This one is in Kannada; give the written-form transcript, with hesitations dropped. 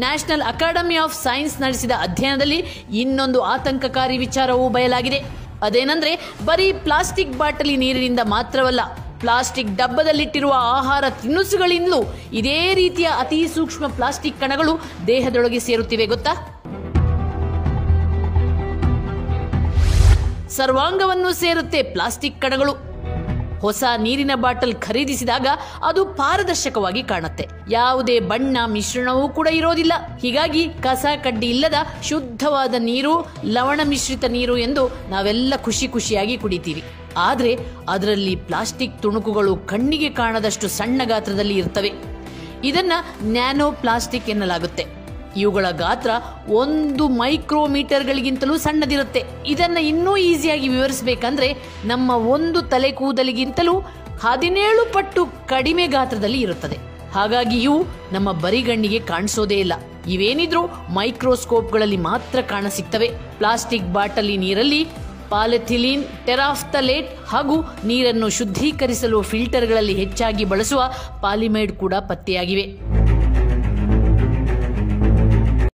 ನ್ಯಾಷನಲ್ ಅಕಾಡೆಮಿ ಆಫ್ ಸೈನ್ಸ್ ನಡೆಸಿದ ಅಧ್ಯಯನದಲ್ಲಿ ಇನ್ನೊಂದು ಆತಂಕಕಾರಿ ವಿಚಾರವೂ ಬಯಲಾಗಿದೆ. ಅದೇನೆಂದರೆ ಬರೀ ಪ್ಲಾಸ್ಟಿಕ್ ಬಾಟಲಿ ನೀರಿನಿಂದ ಮಾತ್ರವಲ್ಲ, ಪ್ಲಾಸ್ಟಿಕ್ ಡಬ್ಬದಲ್ಲಿಟ್ಟಿರುವ ಆಹಾರ ತಿನಿಸುಗಳಿಂದಲೂ ಇದೇ ರೀತಿಯ ಅತಿ ಸೂಕ್ಷ್ಮ ಪ್ಲಾಸ್ಟಿಕ್ ಕಣಗಳು ದೇಹದೊಳಗೆ ಸೇರುತ್ತಿವೆ ಗೊತ್ತಾ? ಸರ್ವಾಂಗವನ್ನು ಸೇರುತ್ತೆ ಪ್ಲಾಸ್ಟಿಕ್ ಕಣಗಳು. ಹೊಸ ನೀರಿನ ಬಾಟಲ್ ಖರೀದಿಸಿದಾಗ ಅದು ಪಾರದರ್ಶಕವಾಗಿ ಕಾಣುತ್ತೆ. ಯಾವುದೇ ಬಣ್ಣ ಮಿಶ್ರಣವೂ ಕೂಡ ಇರೋದಿಲ್ಲ. ಹೀಗಾಗಿ ಕಸ ಕಡ್ಡಿ ಇಲ್ಲದ ಶುದ್ಧವಾದ ನೀರು, ಲವಣ ಮಿಶ್ರಿತ ನೀರು ಎಂದು ನಾವೆಲ್ಲ ಖುಷಿಯಾಗಿ ಕುಡಿತೀವಿ. ಆದರೆ ಅದರಲ್ಲಿ ಪ್ಲಾಸ್ಟಿಕ್ ತುಣುಕುಗಳು ಕಣ್ಣಿಗೆ ಕಾಣದಷ್ಟು ಸಣ್ಣ ಗಾತ್ರದಲ್ಲಿ ಇರ್ತವೆ. ಇದನ್ನ ನ್ಯಾನೋ ಪ್ಲಾಸ್ಟಿಕ್ ಎನ್ನಲಾಗುತ್ತೆ. ಇವುಗಳ ಗಾತ್ರ 1 ಮೈಕ್ರೋಮೀಟರ್ಗಳಿಗಿಂತಲೂ ಸಣ್ಣದಿರುತ್ತೆ. ಇದನ್ನು ಇನ್ನೂ ಈಸಿಯಾಗಿ ವಿವರಿಸಬೇಕಂದ್ರೆ ನಮ್ಮ ಒಂದು ತಲೆ ಕೂದಲಿಗಿಂತಲೂ 17 ಪಟ್ಟು ಕಡಿಮೆ ಗಾತ್ರದಲ್ಲಿ ಇರುತ್ತದೆ. ಹಾಗಾಗಿ ಇವು ನಮ್ಮ ಬರಿಗಣ್ಣಿಗೆ ಕಾಣಿಸೋದೇ ಇಲ್ಲ. ಇವೇನಿದ್ರೂ ಮೈಕ್ರೋಸ್ಕೋಪ್ಗಳಲ್ಲಿ ಮಾತ್ರ ಕಾಣಸಿಗ್ತವೆ. ಪ್ಲಾಸ್ಟಿಕ್ ಬಾಟಲಿ ನೀರಲ್ಲಿ ಪಾಲಿಥಿಲೀನ್, ಟೆರಾಫ್ಥಲೇಟ್ ಹಾಗೂ ನೀರನ್ನು ಶುದ್ಧೀಕರಿಸಲು ಫಿಲ್ಟರ್ಗಳಲ್ಲಿ ಹೆಚ್ಚಾಗಿ ಬಳಸುವ ಪಾಲಿಮೈಡ್ ಕೂಡ ಪತ್ತೆಯಾಗಿವೆ.